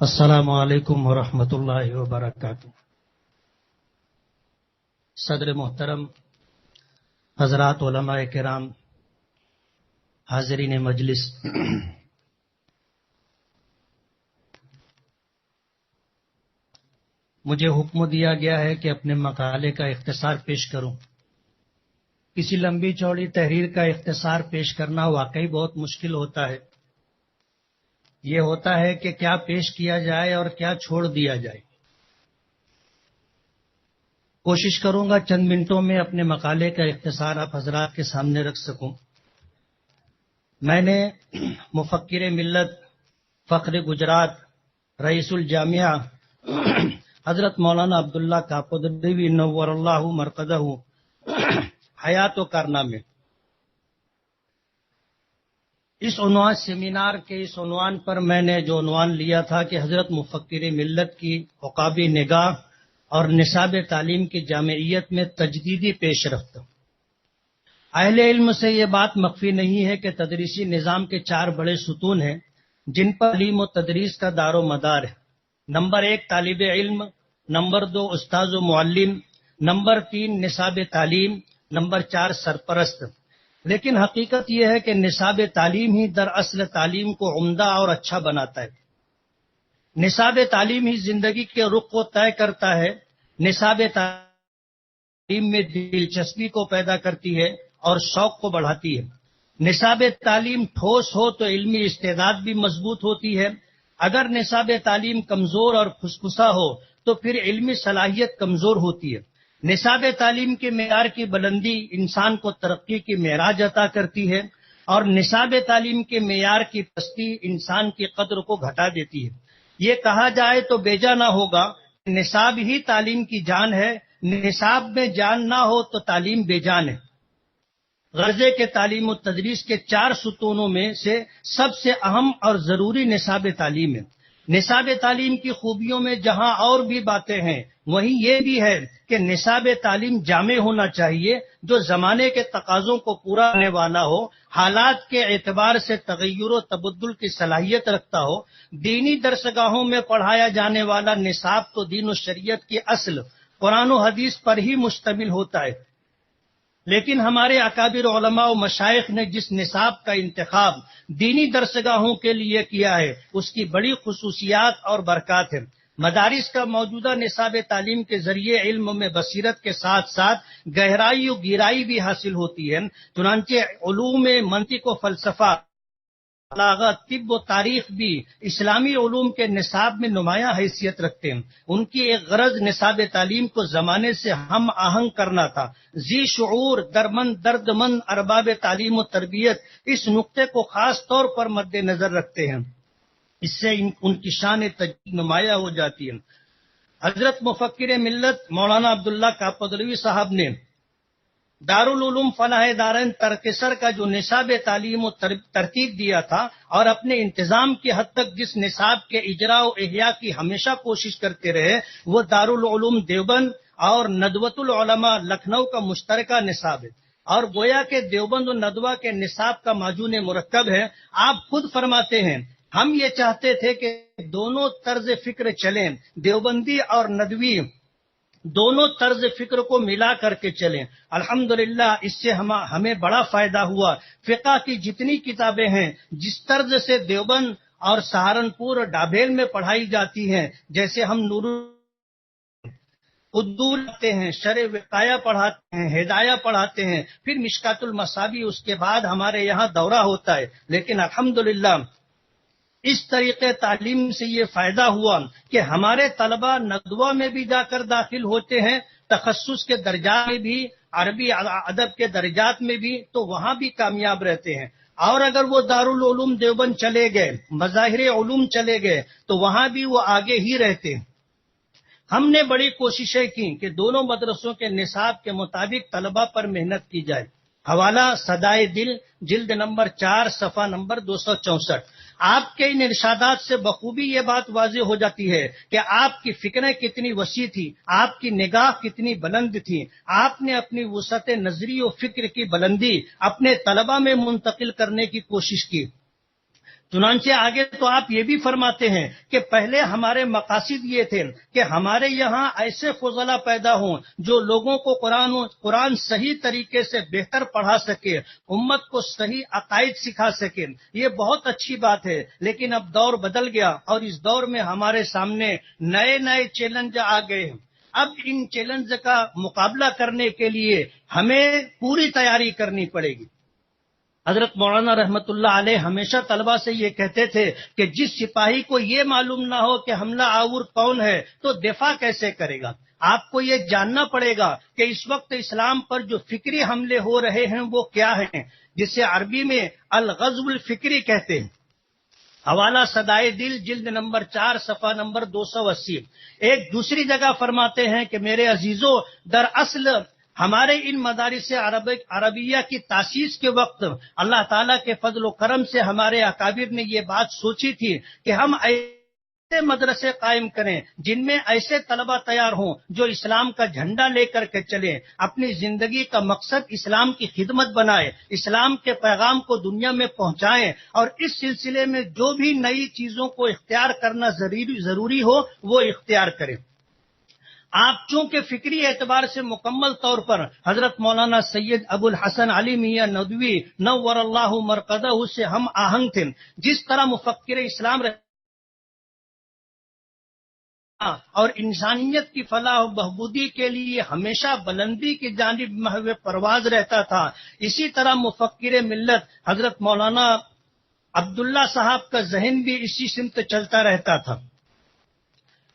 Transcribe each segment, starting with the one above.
السلام علیکم ورحمۃ اللہ وبرکاتہ۔ صدر محترم، حضرات علماء کرام، حاضرین مجلس، مجھے حکم دیا گیا ہے کہ اپنے مقالے کا اختصار پیش کروں۔ کسی لمبی چوڑی تحریر کا اختصار پیش کرنا واقعی بہت مشکل ہوتا ہے۔ یہ ہوتا ہے کہ کیا پیش کیا جائے اور کیا چھوڑ دیا جائے۔ کوشش کروں گا چند منٹوں میں اپنے مقالے کا اختصار آپ حضرات کے سامنے رکھ سکوں۔ میں نے مفکر ملت، فخر گجرات، رئیس الجامعہ حضرت مولانا عبداللہ کاکڑ نور اللہ مرقدہ حیات و کارنامے، اس عنوان سیمینار کے اس عنوان پر میں نے جو عنوان لیا تھا کہ حضرت مفکر ملت کی عقابی نگاہ اور نصاب تعلیم کی جامعیت میں تجدیدی پیش رفت۔ اہل علم سے یہ بات مخفی نہیں ہے کہ تدریسی نظام کے 4 بڑے ستون ہیں جن پر تعلیم و تدریس کا دار و مدار ہے۔ نمبر 1 طالب علم، نمبر 2 استاذ و معلم، نمبر 3 نصاب تعلیم، نمبر 4 سرپرست۔ لیکن حقیقت یہ ہے کہ نصاب تعلیم ہی دراصل تعلیم کو عمدہ اور اچھا بناتا ہے۔ نصاب تعلیم ہی زندگی کے رخ کو طے کرتا ہے۔ نصاب تعلیم میں دلچسپی کو پیدا کرتی ہے اور شوق کو بڑھاتی ہے۔ نصاب تعلیم ٹھوس ہو تو علمی استعداد بھی مضبوط ہوتی ہے۔ اگر نصاب تعلیم کمزور اور کھسکھسا ہو تو پھر علمی صلاحیت کمزور ہوتی ہے۔ نصاب تعلیم کے معیار کی بلندی انسان کو ترقی کی معراج عطا کرتی ہے اور نصاب تعلیم کے معیار کی پستی انسان کی قدر کو گھٹا دیتی ہے۔ یہ کہا جائے تو بیجا نہ ہوگا، نصاب ہی تعلیم کی جان ہے۔ نصاب میں جان نہ ہو تو تعلیم بے جان ہے۔ غرضے کے تعلیم و تدریس کے 4 ستونوں میں سے سب سے اہم اور ضروری نصاب تعلیم ہے۔ نصاب تعلیم کی خوبیوں میں جہاں اور بھی باتیں ہیں، وہیں یہ بھی ہے کہ نصاب تعلیم جامع ہونا چاہیے، جو زمانے کے تقاضوں کو پورا کرنے والا ہو، حالات کے اعتبار سے تغیر و تبدل کی صلاحیت رکھتا ہو۔ دینی درسگاہوں میں پڑھایا جانے والا نصاب تو دین و شریعت کی اصل قرآن و حدیث پر ہی مشتمل ہوتا ہے، لیکن ہمارے اکابر علماء و مشائخ نے جس نصاب کا انتخاب دینی درسگاہوں کے لیے کیا ہے، اس کی بڑی خصوصیات اور برکات ہیں۔ مدارس کا موجودہ نصاب تعلیم کے ذریعے علم میں بصیرت کے ساتھ ساتھ گہرائی و گہرائی بھی حاصل ہوتی ہے۔ چنانچہ علوم منطق و فلسفہ، بلاغت، طب و تاریخ بھی اسلامی علوم کے نصاب میں نمایاں حیثیت رکھتے ہیں۔ ان کی ایک غرض نصاب تعلیم کو زمانے سے ہم آہنگ کرنا تھا۔ ذی شعور، درد مند ارباب تعلیم و تربیت اس نقطے کو خاص طور پر مد نظر رکھتے ہیں۔ اس سے ان کی شان تجدید نمایاں ہو جاتی ہے۔ حضرت مفکر ملت مولانا عبداللہ کاکڑ صاحب نے دارالعلوم فلاح دارین ترکسر کا جو نصاب تعلیم و ترتیب دیا تھا اور اپنے انتظام کی حد تک جس نصاب کے اجراء و احیاء کی ہمیشہ کوشش کرتے رہے، وہ دارالعلوم دیوبند اور ندوۃ العلماء لکھنؤ کا مشترکہ نصاب ہے، اور گویا کہ دیوبند و ندوہ کے نصاب کا معجون مرکب ہے۔ آپ خود فرماتے ہیں، ہم یہ چاہتے تھے کہ دونوں طرز فکر چلیں، دیوبندی اور ندوی دونوں طرز فکر کو ملا کر کے چلیں۔ الحمدللہ اس سے ہمیں بڑا فائدہ ہوا۔ فقہ کی جتنی کتابیں ہیں جس طرز سے دیوبند اور سہارنپور ڈابھیل میں پڑھائی جاتی ہیں، جیسے ہم نور قدور پڑھاتے ہیں، شرع وقایہ پڑھاتے ہیں، ہدایہ پڑھاتے ہیں، پھر مشکات المصابیح، اس کے بعد ہمارے یہاں دورہ ہوتا ہے۔ لیکن الحمدللہ اس طریقے تعلیم سے یہ فائدہ ہوا کہ ہمارے طلبہ ندوہ میں بھی جا کر داخل ہوتے ہیں، تخصص کے درجات میں بھی، عربی ادب کے درجات میں بھی، تو وہاں بھی کامیاب رہتے ہیں۔ اور اگر وہ دارالعلوم دیوبند چلے گئے، مظاہر علوم چلے گئے، تو وہاں بھی وہ آگے ہی رہتے ہیں۔ ہم نے بڑی کوششیں کی کہ دونوں مدرسوں کے نصاب کے مطابق طلبہ پر محنت کی جائے۔ حوالہ صدائے دل، جلد نمبر 4، صفحہ نمبر 264۔ آپ کے ان ارشادات سے بخوبی یہ بات واضح ہو جاتی ہے کہ آپ کی فکریں کتنی وسیع تھی، آپ کی نگاہ کتنی بلند تھی۔ آپ نے اپنی وسعت نظری و فکر کی بلندی اپنے طلبہ میں منتقل کرنے کی کوشش کی۔ چنانچہ آگے تو آپ یہ بھی فرماتے ہیں کہ پہلے ہمارے مقاصد یہ تھے کہ ہمارے یہاں ایسے فضلا پیدا ہوں جو لوگوں کو قرآن صحیح طریقے سے بہتر پڑھا سکے، امت کو صحیح عقائد سکھا سکے. یہ بہت اچھی بات ہے، لیکن اب دور بدل گیا اور اس دور میں ہمارے سامنے نئے نئے چیلنج آ گئے ہیں. اب ان چیلنج کا مقابلہ کرنے کے لیے ہمیں پوری تیاری کرنی پڑے گی. حضرت مولانا رحمت اللہ علیہ ہمیشہ طلبہ سے یہ کہتے تھے کہ جس سپاہی کو یہ معلوم نہ ہو کہ حملہ آور کون ہے تو دفاع کیسے کرے گا. آپ کو یہ جاننا پڑے گا کہ اس وقت اسلام پر جو فکری حملے ہو رہے ہیں وہ کیا ہیں، جسے عربی میں الغزو الفکری کہتے ہیں. حوالہ صدائے دل جلد نمبر 4 صفحہ نمبر 280. ایک دوسری جگہ فرماتے ہیں کہ میرے عزیزو، دراصل ہمارے ان مدارس عربیہ کی تاسیس کے وقت اللہ تعالیٰ کے فضل و کرم سے ہمارے اکابر نے یہ بات سوچی تھی کہ ہم ایسے مدرسے قائم کریں جن میں ایسے طلبہ تیار ہوں جو اسلام کا جھنڈا لے کر کے چلیں، اپنی زندگی کا مقصد اسلام کی خدمت بنائے، اسلام کے پیغام کو دنیا میں پہنچائیں، اور اس سلسلے میں جو بھی نئی چیزوں کو اختیار کرنا ضروری ہو وہ اختیار کریں. آپ چونکہ فکری اعتبار سے مکمل طور پر حضرت مولانا سید ابو الحسن علی میاں ندوی نور اللہ مرقدہ سے ہم آہنگ تھے، جس طرح مفکر اسلام اور انسانیت کی فلاح و بہبودی کے لیے ہمیشہ بلندی کی جانب محو پرواز رہتا تھا، اسی طرح مفکر ملت حضرت مولانا عبداللہ صاحب کا ذہن بھی اسی سمت چلتا رہتا تھا.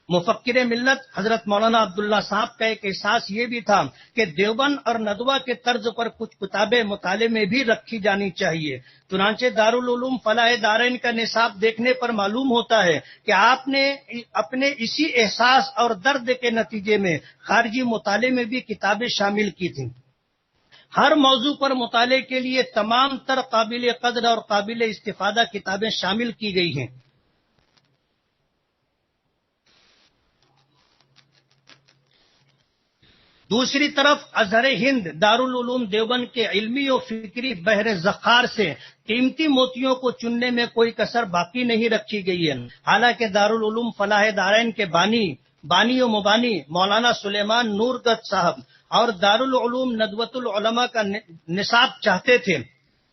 مفکر ملت حضرت مولانا عبداللہ صاحب کا ایک احساس یہ بھی تھا کہ دیوبند اور ندوہ کے طرز پر کچھ کتابیں مطالعے میں بھی رکھی جانی چاہیے. چنانچہ دارالعلوم فلاح دارین کا نصاب دیکھنے پر معلوم ہوتا ہے کہ آپ نے اپنے اسی احساس اور درد کے نتیجے میں خارجی مطالعے میں بھی کتابیں شامل کی تھیں. ہر موضوع پر مطالعے کے لیے تمام تر قابل قدر اور قابل استفادہ کتابیں شامل کی گئی ہیں. دوسری طرف ازہر ہند دارالعلوم دیوبند کے علمی و فکری بحر ذخار سے قیمتی موتیوں کو چننے میں کوئی کسر باقی نہیں رکھی گئی ہے. حالانکہ دارالعلوم فلاح دارین کے بانی و مبانی مولانا سلیمان نورگت صاحب اور دارالعلوم ندوۃ العلماء کا نصاب چاہتے تھے،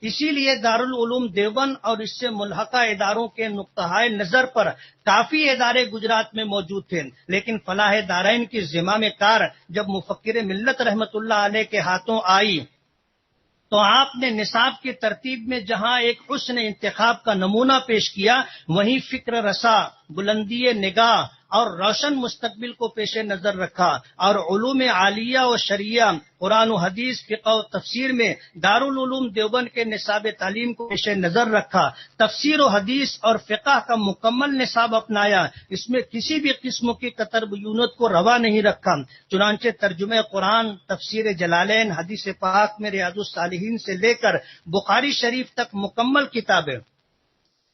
اسی لیے دارالعلوم دیوبند اور اس سے ملحقہ اداروں کے نقطۂ نظر پر کافی ادارے گجرات میں موجود تھے، لیکن فلاح دارین کی زمام کار جب مفکر ملت رحمت اللہ علیہ کے ہاتھوں آئی تو آپ نے نصاب کی ترتیب میں جہاں ایک حسن انتخاب کا نمونہ پیش کیا، وہیں فکر رسا، بلندی نگاہ اور روشن مستقبل کو پیش نظر رکھا، اور علوم عالیہ و شریعہ، قرآن و حدیث، فقہ و تفسیر میں دارالعلوم دیوبند کے نصاب تعلیم کو پیش نظر رکھا. تفسیر و حدیث اور فقہ کا مکمل نصاب اپنایا، اس میں کسی بھی قسم کی قطر بیونت کو روا نہیں رکھا. چنانچہ ترجمہ قرآن، تفسیر جلالین، حدیث پاک میں ریاض الصالحین سے لے کر بخاری شریف تک مکمل کتابیں،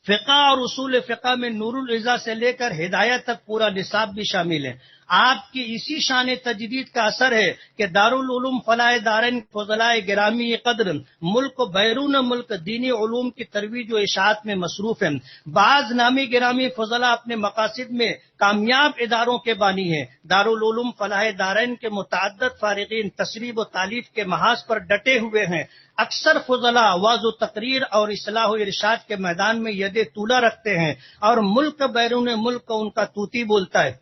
فقہ اور اصول فقہ میں نور العزا سے لے کر ہدایت تک پورا نصاب بھی شامل ہے. آپ کی اسی شان تجدید کا اثر ہے کہ دارالعلوم فلاح دارین فضلاء گرامی قدر ملک و بیرون ملک دینی علوم کی ترویج و اشاعت میں مصروف ہیں. بعض نامی گرامی فضلاء اپنے مقاصد میں کامیاب اداروں کے بانی ہیں. دارالعلوم فلاح دارین کے متعدد فارغین تشریح و تالیف کے محاذ پر ڈٹے ہوئے ہیں. اکثر فضلاء واعظ و تقریر اور اصلاح و ارشاد کے میدان میں ید طولہ رکھتے ہیں اور ملک بیرون ملک ان کا طوطی بولتا ہے.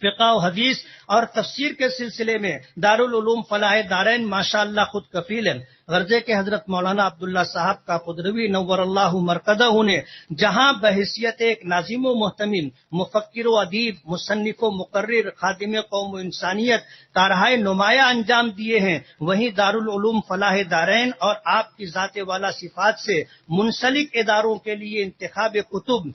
فقہ و حدیث اور تفسیر کے سلسلے میں دارالعلوم فلاح دارین ماشاءاللہ خود کفیل ہیں. غرضے کے حضرت مولانا عبداللہ صاحب کا قدروی نور اللہ مرقدہ نے جہاں بحیثیت ایک ناظم و محتمم، مفکر و ادیب، مصنف و مقرر، خادم قوم و انسانیت کارہائے نمایاں انجام دیے ہیں، وہیں دارالعلوم فلاح دارین اور آپ کی ذات والا صفات سے منسلک اداروں کے لیے انتخاب کتب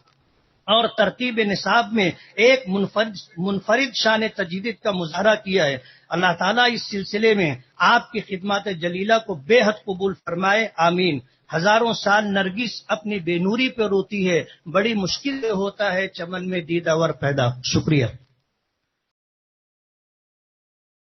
اور ترتیب نصاب میں ایک منفرد شان تجدید کا مظاہرہ کیا ہے. اللہ تعالیٰ اس سلسلے میں آپ کی خدمات جلیلہ کو بے حد قبول فرمائے، آمین. ہزاروں سال نرگس اپنی بے نوری پہ روتی ہے، بڑی مشکل سے ہوتا ہے چمن میں دیدہ ور پیدا. شکریہ.